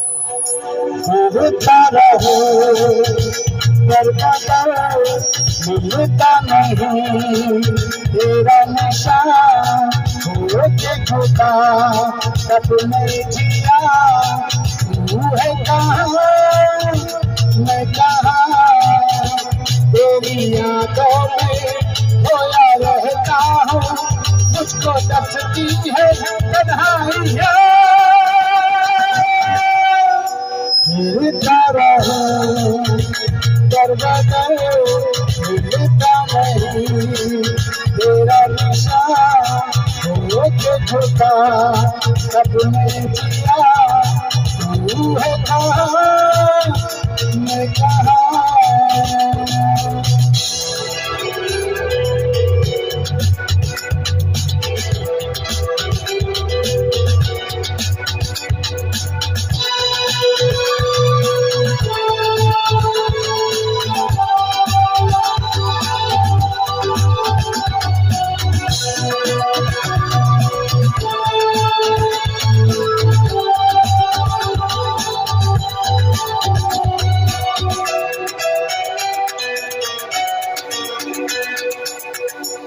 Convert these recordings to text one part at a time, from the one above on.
मिलता रहो बरकत मिलता नहीं तेरा निशान हो के खुदा सपने जिया तू है कहाँ मैं कहाँ तेरी यादों में खोया रहता हूँ मुझको दसती है तन्हाइयाँ मिलता रहो दरवाजा मिलता नहीं तेरा निशान हो के झुका सपने जिया तू है कहाँ मैं कहाँ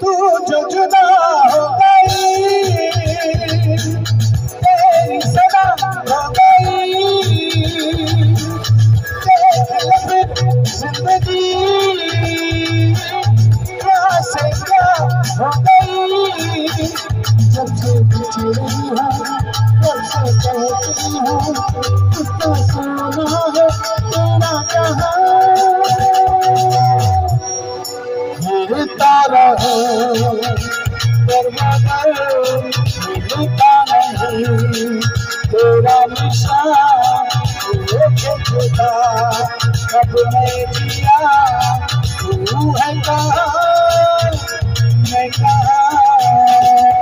तू जो जुदा हो गई तेरी सदा हो गई तेरे जिंदगी क्या से क्या हो गई जब से बिछड़ी हूँ तब से कहती हूँ कितना सोना है तेरा कहाँ मिलता रहो दरवाजा मिलता नहीं तेरा निशान हो के खुदा सपने जिया तू है कहाँ मैं कहाँ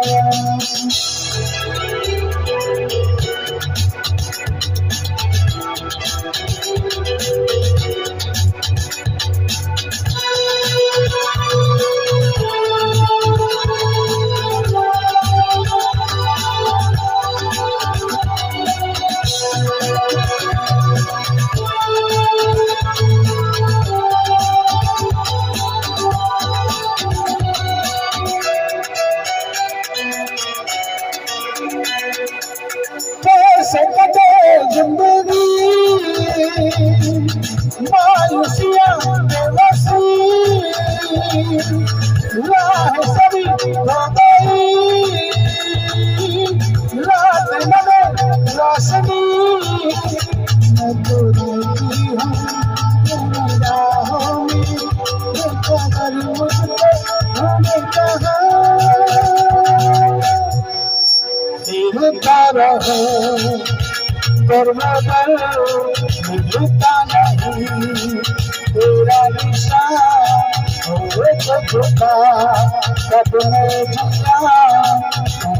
कैसे कटे जिंदगी मायूसियाँ बेबसी राह सभी हो गई रात लगे रोशनी मैं तो देखी हूँ तेरी राहों में कदर मुझको हमें कहाँ मिलता रहो दरवाजा मिलता नहीं तेरा निशान हो के झुका सपने जिया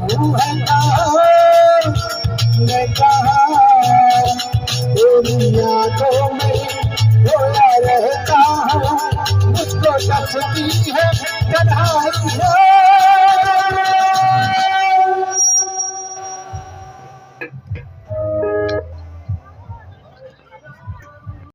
तू है कहाँ मैं कहाँ तेरी यादों में खोया रहता हूँ मुझको दसती है तन्हाइयाँ